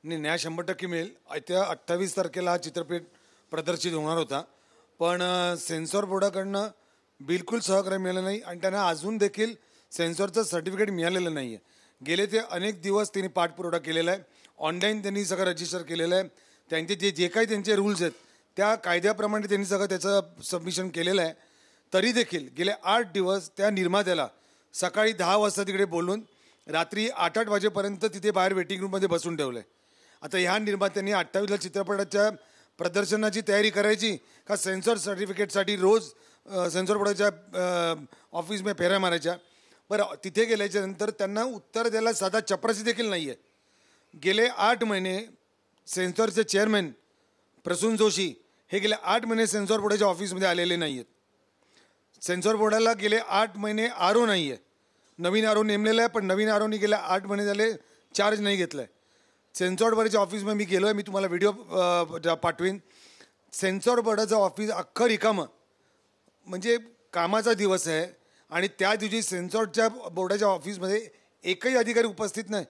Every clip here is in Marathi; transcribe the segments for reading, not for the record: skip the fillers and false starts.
नाही, न्याय 100% मिळेल. येत्या 28 तारखेला हा चित्रपट प्रदर्शित होणार होता, पण सेन्सॉर बोर्डाकडनं बिलकुल सहकार्य मिळालं नाही आणि त्यांना अजून देखील सेन्सॉरचं सर्टिफिकेट मिळालेलं नाही आहे. गेले ते अनेक दिवस त्यांनी पाठपुरावा केलेला आहे. ऑनलाईन त्यांनी सगळं रजिस्टर केलेलं आहे. त्यांचे जे काही त्यांचे रूल्स आहेत त्या कायद्याप्रमाणे त्यांनी सगळं त्याचं सबमिशन केलेलं आहे. तरी देखील गेले 8 दिवस त्या निर्मात्याला सकाळी 10 वाजता तिकडे बोलून रात्री 8-8 वाजेपर्यंत तिथे बाहेर वेटिंग रूममध्ये बसून ठेवलं आहे. आता ह्या निर्मात्यांनी 28ला चित्रपटाच्या प्रदर्शनाची तयारी करायची का सेन्सॉर सर्टिफिकेटसाठी रोज सेन्सॉर बोर्डाच्या ऑफिसमध्ये फेऱ्या मारायच्या. बरं, तिथे गेल्याच्यानंतर त्यांना उत्तर द्यायला साधा चपरासी देखील नाही आहे. गेले 8 महिने सेन्सॉरचे चेअरमॅन प्रसून जोशी हे गेले 8 महिने सेन्सॉर बोर्डाच्या ऑफिसमध्ये आलेले नाही आहेत. सेन्सॉर बोर्डाला गेले 8 महिने आरो नाही आहे. नवीन आरो नेमलेला आहे, पण नवीन आरोनी गेल्या 8 महिने झाले चार्ज नाही घेतला आहे. सेन्सॉर बोर्डाच्या ऑफिसमध्ये मी गेलो आहे, मी तुम्हाला व्हिडिओ पाठवीन. सेन्सॉर बोर्डाचं ऑफिस अख्खं रिकामं, म्हणजे कामाचा दिवस आहे आणि त्या दिवशी सेन्सॉरच्या बोर्डाच्या ऑफिसमध्ये एकही अधिकारी उपस्थित नाही.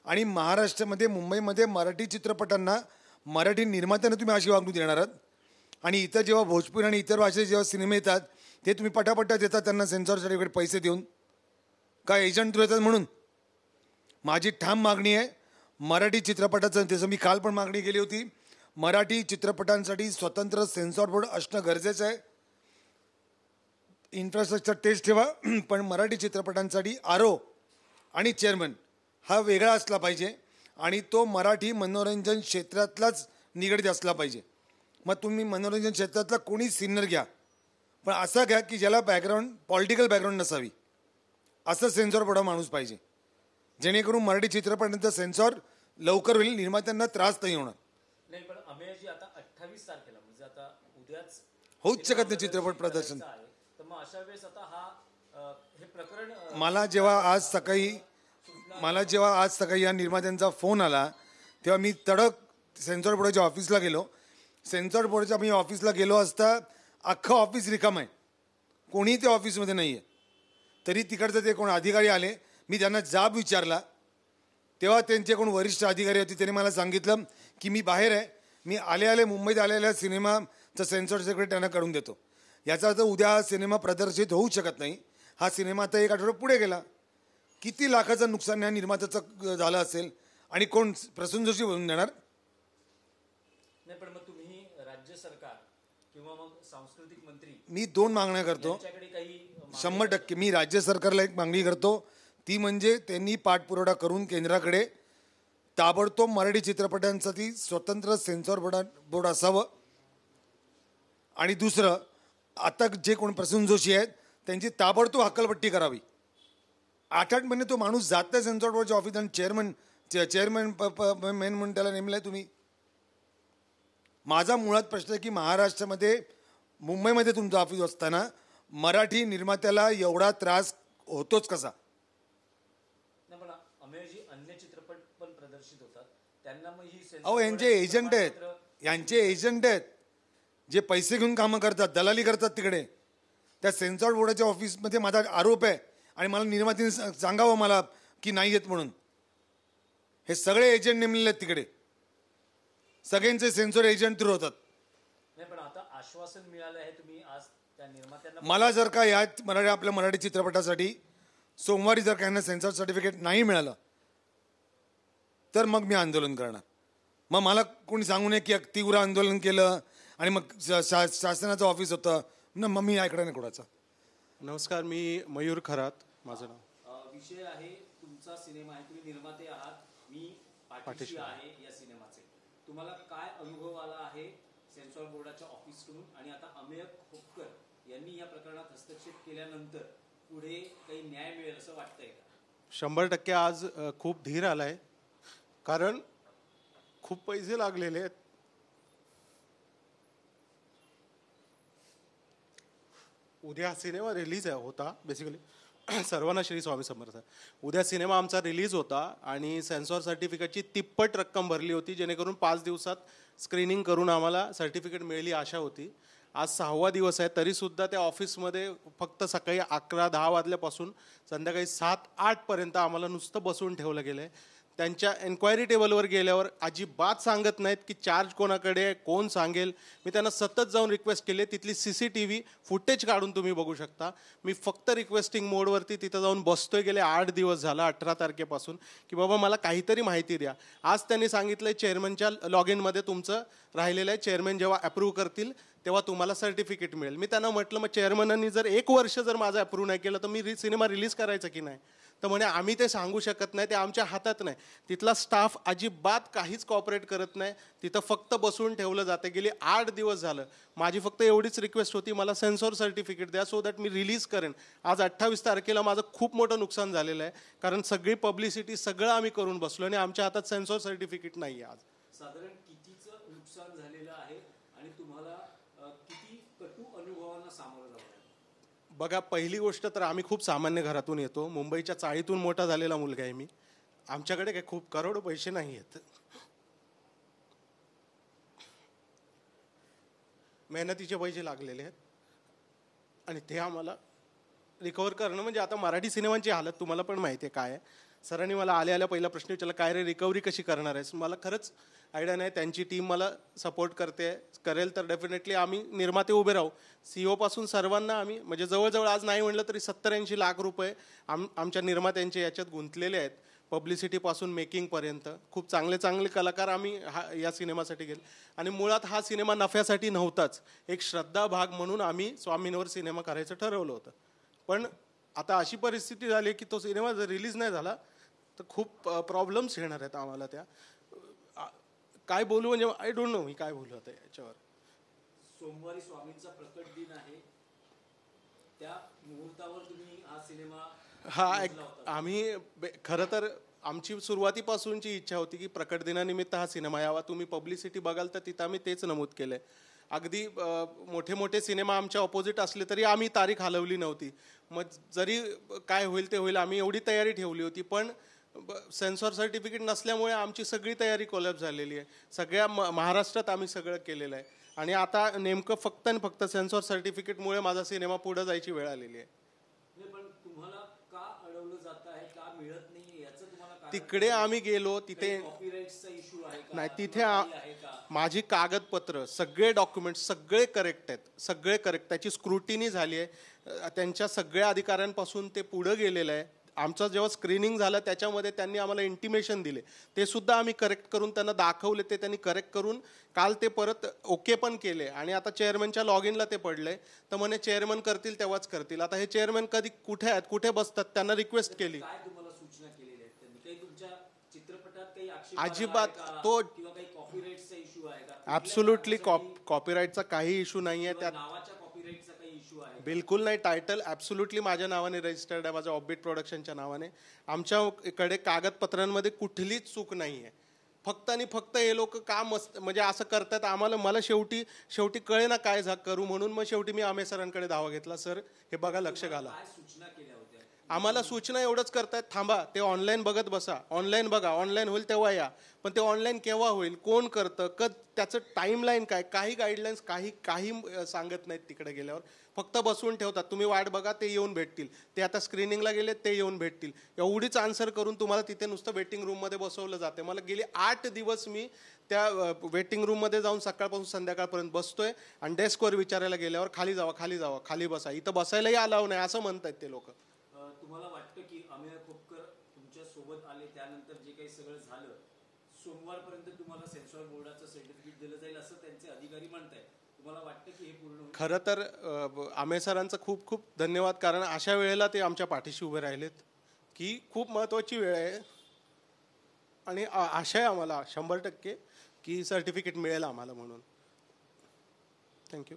आणि महाराष्ट्रामध्ये मुंबईमध्ये मराठी चित्रपटांना मराठी निर्मात्यांना तुम्ही अशी वागणूक देणार आहात आणि इतर जेव्हा भोजपुरी आणि इतर भाषेचे जेव्हा सिनेमे येतात ते तुम्ही पटापटा देतात त्यांना सेन्सॉर सर्टिफिकेट पैसे देऊन, का एजंट थ्रू येतात म्हणून. माझी ठाम मागणी आहे मराठी चित्रपटाचं, त्याचं मी काल पण मागणी केली होती, मराठी चित्रपटांसाठी स्वतंत्र सेन्सॉर बोर्ड असणं गरजेचं आहे. इन्फ्रास्ट्रक्चर टेस्ट ठेवा, पण मराठी चित्रपटांसाठी आरो आणि चेअरमन हा वेगळा असला पाहिजे आणि तो मराठी मनोरंजन क्षेत्रातलाच निगडीत असला पाहिजे. मग तुम्ही मनोरंजन क्षेत्रातला कोणी सिनियर घ्या, पण असा घ्या की ज्याला बॅकग्राऊंड पॉलिटिकल बॅकग्राऊंड नसावी, असं सेन्सॉर बोर्ड माणूस पाहिजे, जेणेकरून मराठी चित्रपटांचा सेन्सॉर लवकर होईल, निर्मात्यांना त्रास नाही होणार. नाही, पण अमेयजी आता 28 तारखेला म्हणजे आता उद्याच होऊच शकत नाही चित्रपट प्रदर्शन. तर मग अशा वेळेस आता हे प्रकरण मला जेव्हा आज सकाळी या निर्मात्यांचा फोन आला तेव्हा मी तडक सेन्सॉर बोर्डाच्या ऑफिसला गेलो. सेन्सॉर बोर्डाच्या मी ऑफिसला गेलो असता अख्खं ऑफिस रिकाम आहे, कोणीही त्या ऑफिसमध्ये नाही आहे. तरी तिकडचं ते कोण अधिकारी आले, मी त्यांना जाब विचारला तेव्हा त्यांचे कोण वरिष्ठ अधिकारी होते, त्यांनी मला सांगितलं की मी बाहेर आहे, मी आले मुंबईत आलेल्या सिनेमाचं सेन्सॉर सर्टिफिकेट त्यांना काढून देतो. याचा अर्थ उद्या हा सिनेमा प्रदर्शित होऊ शकत नाही. हा सिनेमा आता 1 आठवडा पुढे गेला. किती लाखाचं नुकसान या निर्मात्याचं झालं असेल आणि कोण प्रसून जोशी बनवून देणार. नाही, पण मग तुम्ही राज्य सरकार किंवा मग सांस्कृतिक मंत्री, मी 2 मागण्या करतो. 100% मी राज्य सरकारला एक मागणी करतो, ती म्हणजे त्यांनी पाठपुरावा करून केंद्राकडे ताबडतोब मराठी चित्रपटांसाठी स्वतंत्र सेन्सॉर बोर्ड असावं. आणि दुसरं, आता जे कोण प्रसून जोशी आहेत त्यांची ताबडतोब हक्कलपट्टी करावी. 8-8 महिने तो माणूस जात नाही सेन्सॉर बोर्डच्या ऑफिस आणि चेअरमन मेन म्हणून त्याला नेमलं आहे तुम्ही. माझा मुळात प्रश्न आहे की महाराष्ट्रामध्ये मुंबईमध्ये तुमचं ऑफिस असताना मराठी निर्मात्याला एवढा त्रास होतोच कसा. अन्य चित्रपट पण प्रदर्शित होतात त्यांना मग ही अहो यांचे एजंट आहेत जे पैसे घेऊन कामं करतात, दलाली करतात तिकडे. त्या सेन्सॉर बोर्डाच्या ऑफिसमध्ये माझा आरोप आहे आणि मला निर्मात्याने सांगावं मला की नाही येत म्हणून. हे सगळे एजंट नेमलेले आहेत तिकडे, सगळ्यांचे सेन्सॉर एजंट थ्रू होतात. नाही, पण आता आश्वासन मिळालं आहे तुम्ही आज त्या निर्मात्यांना. मला जर का या आपल्या मराठी चित्रपटासाठी सोमवारी जर काही सेन्सॉर सर्टिफिकेट नाही मिळालं तर मग मी आंदोलन करणार. मग मला कोणी सांगू नये की तीव्र आंदोलन केलं आणि मग शासनाचं ऑफिस होतं ना, मग मी ऐकणार नाही कोणाचा. नमस्कार, मी मयूर खरात माझं नाव. विषय आहे तुमचा सिनेमा आहे, तुम्ही निर्माते आहात, मी पाठीशी आहे या सिनेमाचे. तुम्हाला काय अनुभव आला आहे सेन्सॉर बोर्डाच्या ऑफिसकडून आणि आता अमेय खोपकर यांनी या प्रकरणात हस्तक्षेप केल्यानंतर पुढे काही न्याय मिळेल असं वाटतंय का? 100% आज खूप धीर आलाय, कारण खूप पैसे लागलेले आहेत. उद्या सिनेमा रिलीज होता, बेसिकली सर्वांना श्री स्वामी समर्थ. उद्या सिनेमा आमचा रिलीज होता आणि सेन्सॉर सर्टिफिकेटची तिप्पट रक्कम भरली होती, जेणेकरून 5 दिवसात स्क्रीनिंग करून आम्हाला सर्टिफिकेट मिळाली आशा होती. आज 6वा दिवस आहे, तरीसुद्धा त्या ऑफिसमध्ये फक्त सकाळी 11-10 वाजल्यापासून संध्याकाळी 7-8 पर्यंत आम्हाला नुसतं बसवून ठेवलं गेलं आहे. त्यांच्या एन्क्वायरी टेबलवर गेल्यावर अजिबात सांगत नाहीत की चार्ज कोणाकडे आहे, कोण सांगेल. मी त्यांना सतत जाऊन रिक्वेस्ट केली. तिथली CCTV फुटेज काढून तुम्ही बघू शकता. मी फक्त रिक्वेस्टिंग मोडवरती तिथं जाऊन बसतोय गेले 8 दिवस झाला 18 तारखेपासून की बाबा मला काहीतरी माहिती द्या. आज त्यांनी सांगितलं चेअरमनच्या लॉग इनमध्ये तुमचं राहिलेलं आहे, चेअरमन जेव्हा अप्रूव्ह करतील तेव्हा तुम्हाला सर्टिफिकेट मिळेल. मी त्यांना म्हटलं मग चेअरमनांनी जर 1 वर्ष जर माझं अप्रूव्ह नाही केलं तर मी सिनेमा रिलीज करायचा की नाही. तर म्हणे आम्ही ते सांगू शकत नाही, ते आमच्या हातात नाही. तिथला स्टाफ अजिबात काहीच कॉपरेट करत नाही. तिथं फक्त बसून ठेवलं जाते. गेली 8 दिवस झालं. माझी फक्त एवढीच रिक्वेस्ट होती, मला सेन्सॉर सर्टिफिकेट द्या सो दॅट मी रिलीज करेन. आज 28 तारखेला माझं खूप मोठं नुकसान झालेलं आहे, कारण सगळी पब्लिसिटी सगळं आम्ही करून बसलो आणि आमच्या हातात सेन्सॉर सर्टिफिकेट नाही आहे. आज साधारण कितीचं नुकसान झालेलं आहे आणि तुम्हाला किती कटू अनुभवांना सामोरं जावं लागलं? बघा, पहिली गोष्ट तर आम्ही खूप सामान्य घरातून येतो. मुंबईच्या चाळीतून मोठा झालेला मुलगा आहे मी. आमच्याकडे काही खूप करोडो पैसे नाही आहेत. मेहनतीचे पैसे लागलेले आहेत आणि ते आम्हाला रिकवर करणं म्हणजे आता मराठी सिनेमांची हालत तुम्हाला पण माहिती आहे काय आहे. सरांनी मला आल्या पहिला प्रश्न विचारला, काय रे रिकव्हरी कशी करणार आहेस? मला खरंच आयडिया नाही. त्यांची टीम मला सपोर्ट करेल तर डेफिनेटली आम्ही निर्माते उभे राहू. CEO पासून सर्वांना आम्ही म्हणजे जवळजवळ आज नाही म्हणलं तरी 70-80 लाख रुपये आमच्या निर्मात्यांचे याच्यात गुंतलेले आहेत. पब्लिसिटीपासून मेकिंगपर्यंत खूप चांगले कलाकार आम्ही या सिनेमासाठी गेले. आणि मुळात हा सिनेमा नफ्यासाठी नव्हताच, एक श्रद्धा भाग म्हणून आम्ही स्वामींवर सिनेमा करायचं ठरवलं होतं. पण आता अशी परिस्थिती झाली की तो सिनेमा जर रिलीज नाही झाला तर खूप प्रॉब्लेम्स येणार आहेत आम्हाला. त्या काय बोलू म्हणजे आय डोंट नो मी काय बोलू आता याच्यावर. सोमवारी स्वामींचा प्रकट दिन आहे, त्या मुहूर्तावर तुम्ही हा सिनेमा आम्ही खरं तर आमची सुरुवातीपासूनची इच्छा होती की प्रकट दिनानिमित्त हा सिनेमा यावा. तुम्ही पब्लिसिटी बघाल तर तिथं आम्ही तेच नमूद केलंय. अगदी मोठे सिनेमा आमच्या ऑपोजिट असले तरी आम्ही तारीख हलवली नव्हती. मग जरी काय होईल ते होईल आम्ही एवढी तयारी ठेवली होती. पण सेन्सॉर सर्टिफिकेट नसल्यामुळे आमची सगळी तयारी कोलॅप्स झालेली आहे. सगळ्या महाराष्ट्रात आम्ही सगळं केलेलं आहे आणि आता नेमकं फक्त आणि फक्त सेन्सॉर सर्टिफिकेटमुळे माझा सिनेमा पुढे जायची वेळ आलेली आहे. पण तुम्हाला का अडवलं जात आहे, का मिळत नाही याचं तुम्हाला तिकडे आम्ही गेलो तिथे कॉपीराइटचा इश्यू आहे का? नाही, तिथे माझी कागदपत्र सगळे डॉक्युमेंट सगळे करेक्ट आहेत, सगळे करेक्ट. त्याची स्क्रुटिनी झाली आहे. त्यांच्या सगळ्या अधिकाऱ्यांपासून ते पुढं गेलेलं आहे. आमचं जेव्हा स्क्रीनिंग झालं त्याच्यामध्ये त्यांनी आम्हाला इंटिमेशन दिले, ते सुद्धा आम्ही करेक्ट करून त्यांना दाखवले. ते त्यांनी करेक्ट करून काल ते परत ओके पण केले आणि आता चेअरमनच्या लॉग इनला ते पडले. तर म्हणे चेअरमन करतील तेव्हाच करतील. आता हे चेअरमन कधी कुठे आहेत, कुठे बसतात, त्यांना रिक्वेस्ट केली. काय तुम्हाला सूचना केलेली आहे त्यांनी? काही तुमच्या चित्रपटात काही आक्षेप अजिबात तो किंवा काही कॉपीराइटचा इश्यू आहे का? ॲब्सोल्युटली कॉपीराइटचा काही इश्यू नाही आहे. त्यात नावाच्या कॉपीराइटचा काही इश्यू आहे? बिलकुल नाही. टायटल ॲब्सोल्युटली माझ्या नावाने रजिस्टर्ड आहे, माझ्या ऑफबीट प्रोडक्शनच्या नावाने. आमच्याकडे कागदपत्रांमध्ये कुठलीच चूक नाही आहे. फक्त आणि फक्त हे लोक का म्हणजे असं करतात आम्हाला. मला शेवटी कळे ना काय करू म्हणून मग शेवटी मी आमे सरांकडे धावा घेतला. सर हे बघा, लक्ष घाला. काय सूचना केल्या होत्या? आम्हाला सूचना एवढंच करतायत, थांबा ते ऑनलाईन बघत बसा, ऑनलाईन बघा, ऑनलाईन होईल तेव्हा या. पण ते ऑनलाईन केव्हा होईल, कोण करतं, त्याचं टाईमलाईन काय, काही गाईडलाईन्स काही सांगत नाहीत. तिकडे गेल्यावर फक्त बसवून ठेवतात, तुम्ही वाट बघा ते येऊन भेटतील. ते आता स्क्रीनिंगला गेले ते येऊन भेटतील, एवढीच आन्सर करून तुम्हाला तिथे नुसतं वेटिंग रूममध्ये बसवलं जाते. मला गेले 8 दिवस मी त्या वेटिंग रूममध्ये जाऊन सकाळपासून संध्याकाळपर्यंत बसतोय आणि डेस्कवर विचारायला गेल्यावर खाली जावा, खाली बसा, इथं बसायलाही अलाव नाही असं म्हणतात ते लोक. तुम्हाला वाटतं की अमेय खोपकर तुमच्या सोबत आले त्यानंतर जे काही सगळं झालं, सोमवारपर्यंत तुम्हाला सेन्सॉर बोर्डाचं सर्टिफिकेट दिलं जाईल असं त्यांचे अधिकारी म्हणतायत, तुम्हाला वाटतं की हे पूर्ण होईल? खरं तर आमे सरांचं खूप खूप धन्यवाद, कारण अशा वेळेला ते आमच्या पाठीशी उभे राहिलेत की खूप महत्त्वाची वेळ आहे आणि आशा आहे आम्हाला 100% की सर्टिफिकेट मिळेल आम्हाला म्हणून. थँक्यू.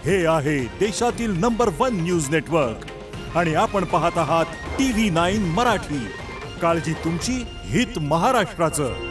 हे आहे देशातील नंबर 1 न्यूज नेटवर्क आणि आपण पाहत आहात TV9 मराठी. काळजी तुमची, हित महाराष्ट्राचं.